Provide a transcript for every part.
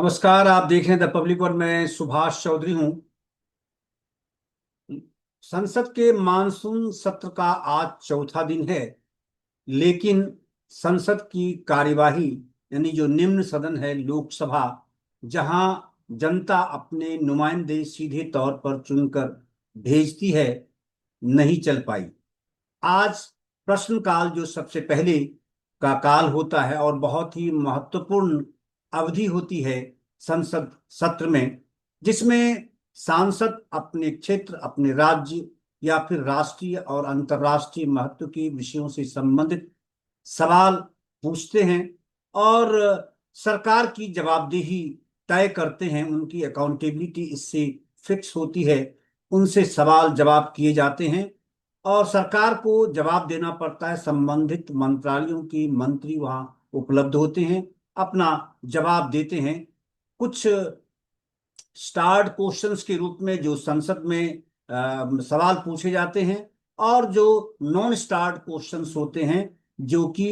नमस्कार। आप देख रहे हैं द पब्लिक और मैं सुभाष चौधरी हूं। संसद के मानसून सत्र का आज चौथा दिन है, लेकिन संसद की कार्यवाही यानी जो निम्न सदन है लोकसभा, जहां जनता अपने नुमाइंदे सीधे तौर पर चुनकर भेजती है, नहीं चल पाई। आज प्रश्नकाल जो सबसे पहले का काल होता है और बहुत ही महत्वपूर्ण अवधि होती है संसद सत्र में, जिसमें सांसद अपने क्षेत्र, अपने राज्य या फिर राष्ट्रीय और अंतर्राष्ट्रीय महत्व के विषयों से संबंधित सवाल पूछते हैं और सरकार की जवाबदेही तय करते हैं। उनकी अकाउंटेबिलिटी इससे फिक्स होती है। उनसे सवाल जवाब किए जाते हैं और सरकार को जवाब देना पड़ता है। संबंधित मंत्रालयों के मंत्री वहां उपलब्ध होते हैं, अपना जवाब देते हैं। कुछ स्टार्ड क्वेश्चंस के रूप में जो संसद में सवाल पूछे जाते हैं, और जो नॉन स्टार्ड क्वेश्चंस होते हैं जो कि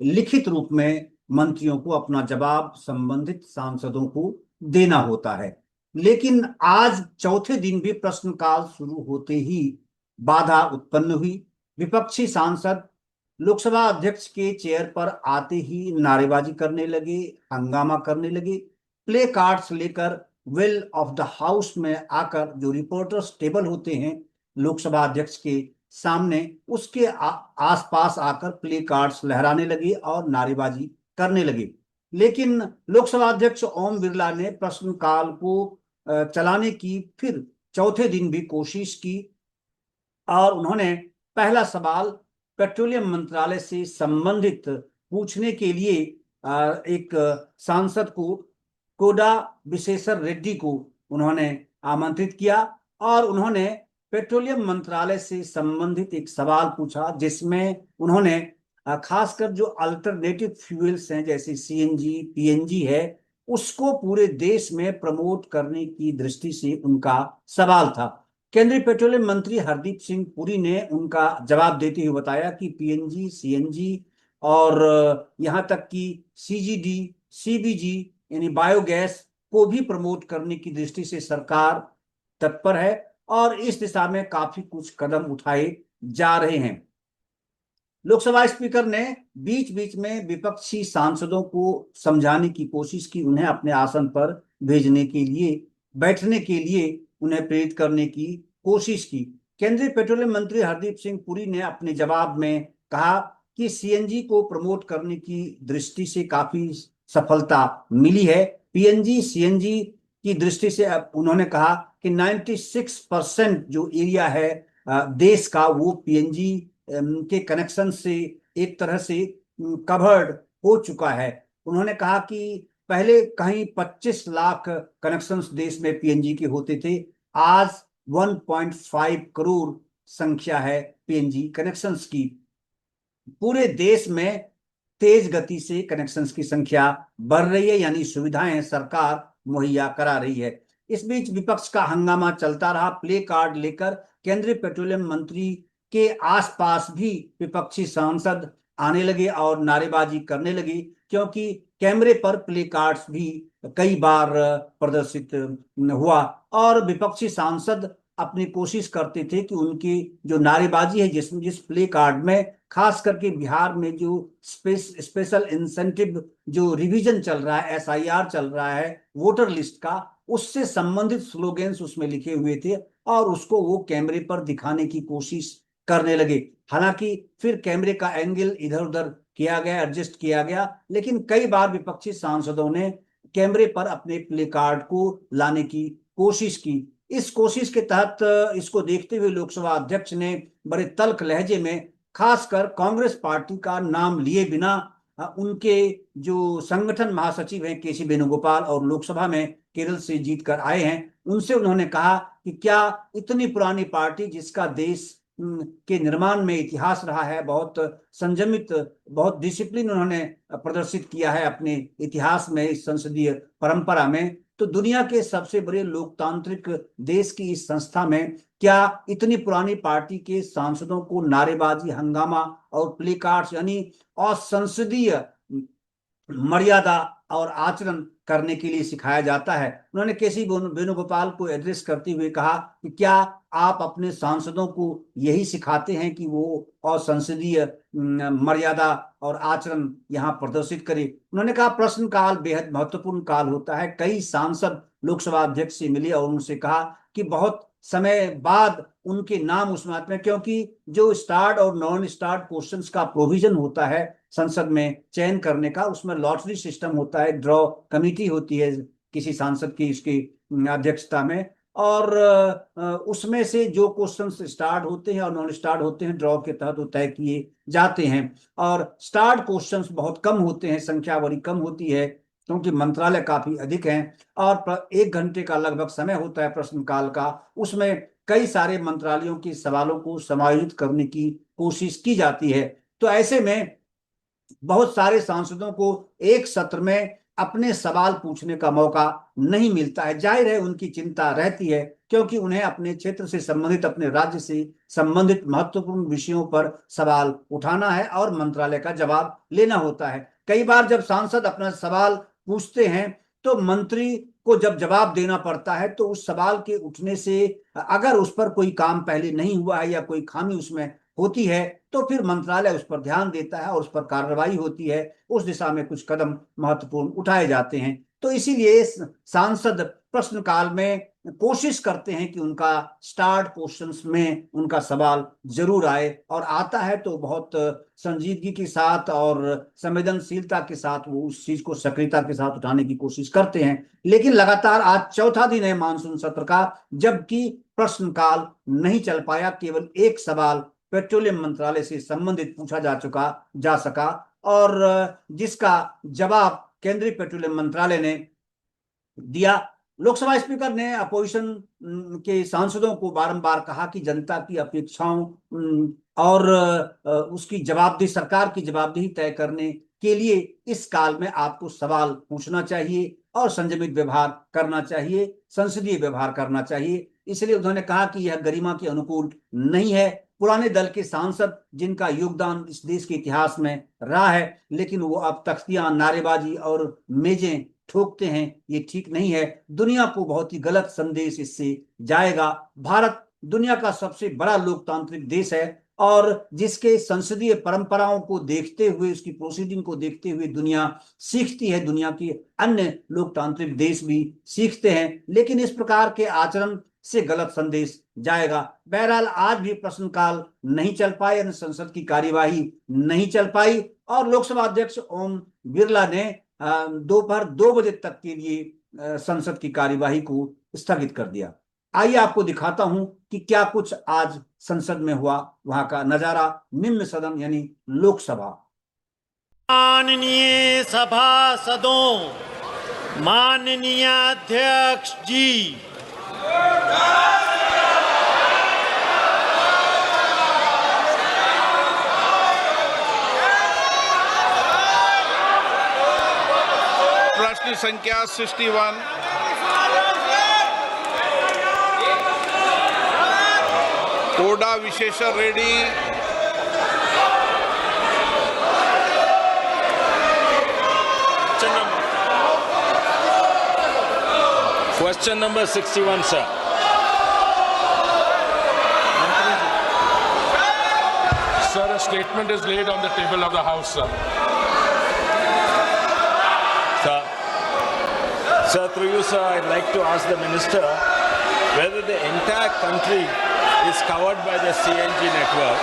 लिखित रूप में मंत्रियों को अपना जवाब संबंधित सांसदों को देना होता है। लेकिन आज चौथे दिन भी प्रश्नकाल शुरू होते ही बाधा उत्पन्न हुई। विपक्षी सांसद लोकसभा अध्यक्ष के चेयर पर आते ही नारेबाजी करने लगे, हंगामा करने लगे। प्ले कार्ड्स लेकर विल ऑफ द हाउस में आकर जो रिपोर्टर्स टेबल होते हैं लोकसभा अध्यक्ष के सामने, उसके आसपास आकर प्ले कार्ड्स लहराने लगे और नारेबाजी करने लगे। लेकिन लोकसभा अध्यक्ष ओम बिरला ने प्रश्नकाल को चलाने की फिर चौथे दिन भी कोशिश की और उन्होंने पहला सवाल पेट्रोलियम मंत्रालय से संबंधित पूछने के लिए एक सांसद को, कोडा विशेषर रेड्डी को उन्होंने आमंत्रित किया और उन्होंने पेट्रोलियम मंत्रालय से संबंधित एक सवाल पूछा, जिसमें उन्होंने खासकर जो अल्टरनेटिव फ्यूल्स हैं जैसे सीएनजी, पीएनजी है, उसको पूरे देश में प्रमोट करने की दृष्टि से उनका सवाल था। केंद्रीय पेट्रोलियम मंत्री हरदीप सिंह पुरी ने उनका जवाब देते हुए बताया कि पीएनजी, सीएनजी और यहाँ तक कि सीजीडी, सीबीजी यानी बायोगैस को भी प्रमोट करने की दृष्टि से सरकार तत्पर है और इस दिशा में काफी कुछ कदम उठाए जा रहे हैं। लोकसभा स्पीकर ने बीच बीच में विपक्षी सांसदों को समझाने की कोशिश की, उन्हें अपने आसन पर भेजने के लिए, बैठने के लिए उन्हें प्रेरित करने की कोशिश की। केंद्रीय पेट्रोलियम मंत्री हरदीप सिंह पुरी ने अपने जवाब में कहा कि सीएनजी को प्रमोट करने की दृष्टि से काफी सफलता मिली है। पीएनजी, सीएनजी की दृष्टि से अब उन्होंने कहा कि 96% जो एरिया है देश का, वो पीएनजी के कनेक्शन से एक तरह से कवर्ड हो चुका है। उन्होंने कहा कि पहले कहीं 25 लाख कनेक्शंस देश में पीएनजी के होते थे, आज 1.5 करोड़ संख्या है पीएनजी कनेक्शंस की। पूरे देश में तेज गति से कनेक्शंस की संख्या बढ़ रही है, यानी सुविधाएं सरकार मुहैया करा रही है। इस बीच विपक्ष का हंगामा चलता रहा। प्ले कार्ड लेकर केंद्रीय पेट्रोलियम मंत्री के आसपास भी विपक्षी सांसद आने लगे और नारेबाजी करने लगे, क्योंकि कैमरे पर प्ले कार्ड्स भी कई बार प्रदर्शित हुआ और विपक्षी सांसद अपनी कोशिश करते थे कि उनकी जो नारेबाजी है, जिस प्ले कार्ड में खास करके बिहार में जो स्पेशल इंसेंटिव जो रिवीजन चल रहा है, एसआईआर चल रहा है वोटर लिस्ट का, उससे संबंधित स्लोगन्स उसमें लिखे हुए थे और उसको वो कैमरे पर दिखाने की कोशिश करने लगे। हालांकि फिर कैमरे का एंगल इधर उधर किया गया, एडजस्ट किया गया, लेकिन कई बार विपक्षी सांसदों ने कैमरे पर अपने प्ले कार्ड को लाने की कोशिश की। इस कोशिश के तहत इसको देखते हुए लोकसभा अध्यक्ष ने बड़े तल्ख लहजे में खासकर कांग्रेस पार्टी का नाम लिए बिना उनके जो संगठन महासचिव हैं केसी वेणुगोपाल और लोकसभा में केरल से जीत कर आए हैं, उनसे उन्होंने कहा कि क्या इतनी पुरानी पार्टी जिसका देश के निर्माण में इतिहास रहा है, बहुत संयमित, बहुत डिसिप्लिन उन्होंने प्रदर्शित किया है अपने इतिहास में, इस संसदीय परंपरा में, तो दुनिया के सबसे बड़े लोकतांत्रिक देश की इस संस्था में क्या इतनी पुरानी पार्टी के सांसदों को नारेबाजी, हंगामा और प्ले कार्ड्स यानी असंसदीय मर्यादा और आचरण करने के लिए सिखाया जाता है। उन्होंने केसी वेणुगोपाल को एड्रेस करते हुए कहा कि क्या आप अपने सांसदों को यही सिखाते हैं कि वो और संसदीय मर्यादा और आचरण यहाँ प्रदर्शित करे। उन्होंने कहा प्रश्नकाल बेहद महत्वपूर्ण काल होता है। कई सांसद लोकसभा अध्यक्ष से मिले और उनसे कहा कि बहुत समय बाद उनके नाम उसमें आते हैं, क्योंकि जो स्टार्ड और नॉन स्टार्ड क्वेश्चंस का प्रोविजन होता है संसद में चयन करने का, उसमें लॉटरी सिस्टम होता है, ड्रॉ कमेटी होती है किसी सांसद की इसकी अध्यक्षता में, और उसमें से जो क्वेश्चंस स्टार्ट होते हैं और नॉन स्टार्ट होते हैं ड्रॉ के तहत वो तय किए जाते हैं। और स्टार्ट क्वेश्चंस बहुत कम होते हैं, संख्या बड़ी कम होती है क्योंकि मंत्रालय काफी अधिक हैं, और 1 घंटे का लगभग समय होता है प्रश्नकाल का। उसमें कई सारे मंत्रालयों के सवालों को समायोजित करने की कोशिश की जाती है। तो ऐसे में बहुत सारे सांसदों को एक सत्र में अपने सवाल पूछने का मौका नहीं मिलता है। जाहिर है उनकी चिंता रहती है, क्योंकि उन्हें अपने क्षेत्र से संबंधित, अपने राज्य से संबंधित महत्वपूर्ण विषयों पर सवाल उठाना है और मंत्रालय का जवाब लेना होता है। कई बार जब सांसद अपना सवाल पूछते हैं तो मंत्री को जब जवाब देना पड़ता है तो उस सवाल के उठने से अगर उस पर कोई काम पहले नहीं हुआ है या कोई खामी उसमें होती है तो फिर मंत्रालय उस पर ध्यान देता है और उस पर कार्रवाई होती है, उस दिशा में कुछ कदम महत्वपूर्ण उठाए जाते हैं। तो इसीलिए सांसद प्रश्नकाल में कोशिश करते हैं कि उनका स्टार्ट क्वेश्चंस में उनका सवाल जरूर आए, और आता है तो बहुत संजीदगी के साथ और संवेदनशीलता के साथ वो उस चीज को सक्रियता के साथ उठाने की कोशिश करते हैं। लेकिन लगातार आज चौथा दिन है मानसून सत्र का, जबकि प्रश्नकाल नहीं चल पाया। केवल एक सवाल पेट्रोलियम मंत्रालय से संबंधित पूछा जा सका, और जिसका जवाब केंद्रीय पेट्रोलियम मंत्रालय ने दिया। लोकसभा स्पीकर ने अपोजिशन के सांसदों को बारंबार कहा कि जनता की अपेक्षाओं और उसकी जवाबदेही, सरकार की जवाबदेही तय करने के लिए इस काल में आपको सवाल पूछना चाहिए और संयमित व्यवहार करना चाहिए, संसदीय व्यवहार करना चाहिए। इसलिए उन्होंने कहा कि यह गरिमा के अनुकूल नहीं है। पुराने दल के सांसद जिनका योगदान इस देश के इतिहास में रहा है, लेकिन वो अब तख्तियां, नारेबाजी और मेजें ठोकते हैं, ये ठीक नहीं है। दुनिया को बहुत ही गलत संदेश इससे जाएगा। भारत दुनिया का सबसे बड़ा लोकतांत्रिक देश है और जिसके संसदीय परंपराओं को देखते हुए, उसकी प्रोसीडिंग को देखते हुए दुनिया सीखती है, दुनिया के अन्य लोकतांत्रिक देश भी सीखते हैं, लेकिन इस प्रकार के आचरण से गलत संदेश जाएगा। बहरहाल आज भी प्रश्नकाल नहीं चल पाए, संसद की कार्यवाही नहीं चल पाई और लोकसभा अध्यक्ष ओम बिरला ने दोपहर 2 बजे तक के लिए संसद की कार्यवाही को स्थगित कर दिया। आइए आपको दिखाता हूं कि क्या कुछ आज संसद में हुआ, वहां का नजारा। निम्न सदन यानी लोकसभा। माननीय सभासदों, माननीय अध्यक्ष जी, प्रश्न संख्या 61 कोडा विशेषर Reddy Question number 61, sir. Sir, a statement is laid on the table of the House, sir. Sir, through you, sir, I'd like to ask the Minister whether the entire country is covered by the CNG network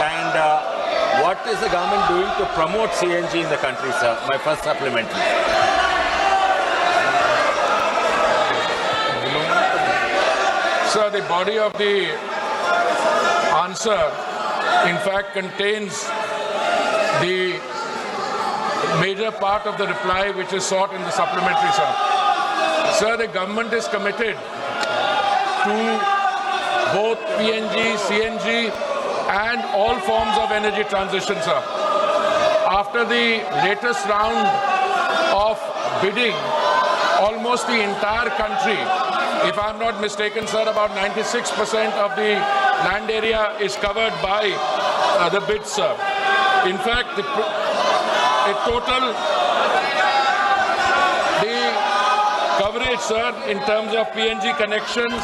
and what is the government doing to promote CNG in the country, sir? My first supplementary. Sir, the body of the answer, in fact, contains the major part of the reply which is sought in the supplementary, sir. Sir, the government is committed to both PNG, CNG and all forms of energy transition, sir. After the latest round of bidding, almost the entire country, if I'm not mistaken, sir, about 96% of the land area is covered by the bids, sir. In fact, a total the coverage, sir, in terms of PNG connections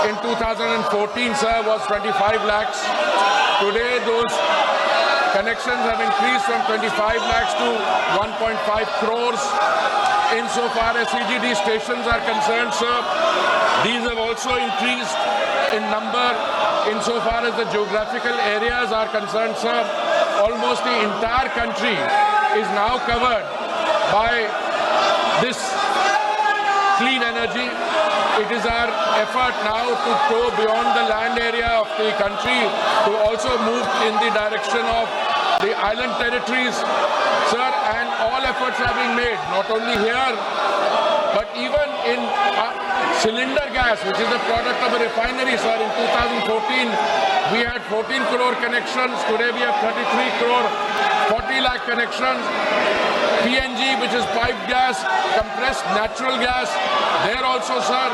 in 2014, sir, was 25 lakhs. Today, those connections have increased from 25 lakhs to 1.5 crores. Insofar as CGD stations are concerned, sir, these have also increased in number. Insofar as the geographical areas are concerned, sir, almost the entire country is now covered by this clean energy. It is our effort now to go beyond the land area of the country to also move in the direction of the island territories, sir, and all efforts are being made, not only here, but even in cylinder gas, which is a product of a refinery, sir. In 2014, we had 14 crore connections. Today we have 33 crore, 40 lakh connections. PNG, which is piped gas, compressed natural gas, there also, sir,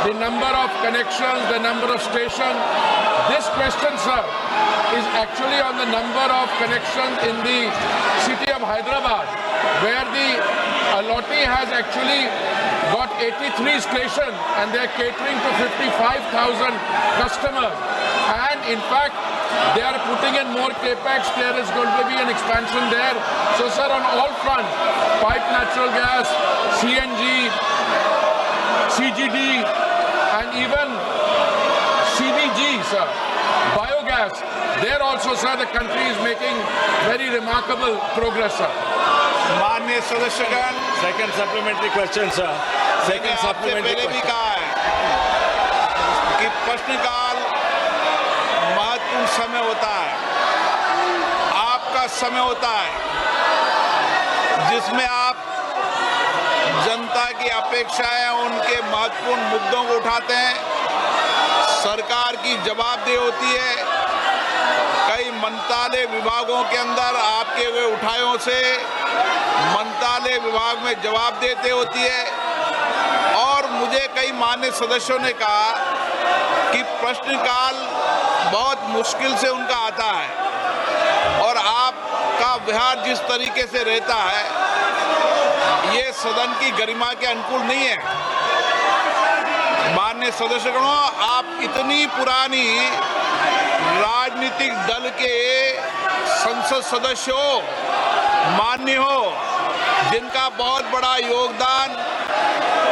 the number of connections, the number of stations. This question, sir, is actually on the number of connections in the city of Hyderabad, where the Allotee has actually got 83 stations and they are catering to 55,000 customers. And in fact, they are putting in more capex. There is going to be an expansion there. So, sir, on all fronts, piped natural gas, CNG, CGD, and even CBG, sir, biogas, there also, sir, the country is making very remarkable progress, sir. माननीय सदस्यगण, Second supplementary question, sir. Second मैंने आपसे supplementary पहले भी question. कहा है कि प्रश्नकाल महत्वपूर्ण समय होता है, आपका समय होता है, जिसमें आप जनता की अपेक्षाएं, उनके महत्वपूर्ण मुद्दों को उठाते हैं। सरकार की जवाबदेही होती है। कई मंत्रालय विभागों के अंदर आपके हुए उठायों से मंत्रालय विभाग में जवाब देते होती है। और मुझे कई मान्य सदस्यों ने कहा कि प्रश्नकाल बहुत मुश्किल से उनका आता है और आपका व्यवहार जिस तरीके से रहता है, ये सदन की गरिमा के अनुकूल नहीं है। माननीय सदस्यगणों, आप इतनी पुरानी राजनीतिक दल के संसद सदस्य हो, मान्य हो, जिनका बहुत बड़ा योगदान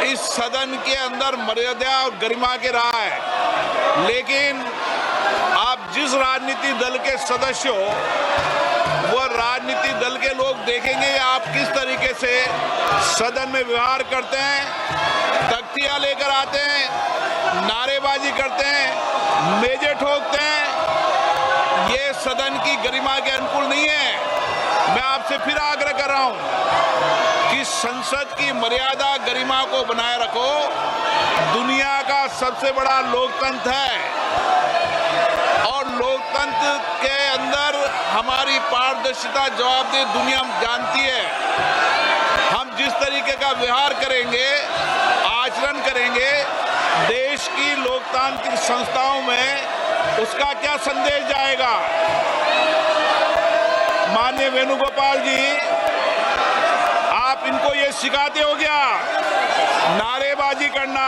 इस सदन के अंदर मर्यादा और गरिमा के रहा है। लेकिन आप जिस राजनीतिक दल के सदस्य हो, वो राजनीतिक दल के लोग देखेंगे आप किस तरीके से सदन में व्यवहार करते हैं, तख्तियां लेकर आते हैं, नारेबाजी करते हैं, मेजे ठोकते हैं। ये सदन की गरिमा के अनुकूल नहीं है। मैं आपसे फिर आग्रह कर रहा हूं कि संसद की मर्यादा गरिमा को बनाए रखो। दुनिया का सबसे बड़ा लोकतंत्र है और लोकतंत्र के अंदर हमारी पारदर्शिता, जवाबदेही दुनिया जानती है। हम जिस तरीके का व्यवहार करेंगे, आचरण करेंगे देश की लोकतांत्रिक संस्थाओं में, उसका क्या संदेश जाएगा। माननीय वेणुगोपाल जी, आप इनको ये सिखाते हो क्या? नारेबाजी करना,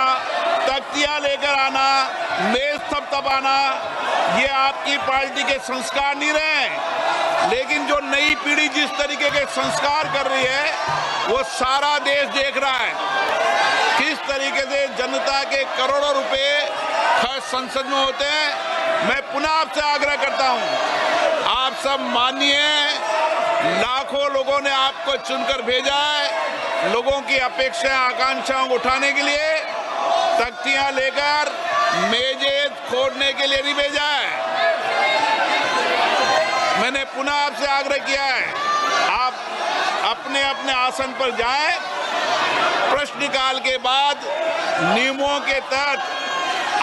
तख्तियां लेकर आना, मेज थपथपाना, ये आपकी पार्टी के संस्कार नहीं रहे। लेकिन जो नई पीढ़ी जिस तरीके के संस्कार कर रही है, वो सारा देश देख रहा है किस तरीके से जनता के करोड़ों रुपए खर्च संसद में होते हैं। मैं पुनः आपसे आग्रह करता हूं, आप सब मानिए, लाखों लोगों ने आपको चुनकर भेजा है, लोगों की अपेक्षाएं, आकांक्षाओं को उठाने के लिए, तख्तियां लेकर मेजे खोदने के लिए नहीं भेजा है। मैंने पुनः आपसे आग्रह किया है, आप अपने अपने आसन पर जाएं। प्रश्नकाल के बाद नियमों के तहत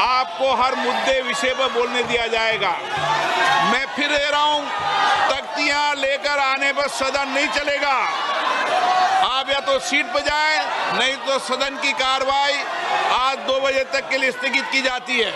आपको हर मुद्दे विषय पर बोलने दिया जाएगा। मैं फिर कह रहा हूं, तख्तियां लेकर आने पर सदन नहीं चलेगा। आप या तो सीट पर जाएं, नहीं तो सदन की कार्रवाई आज 2 बजे तक के लिए स्थगित की जाती है।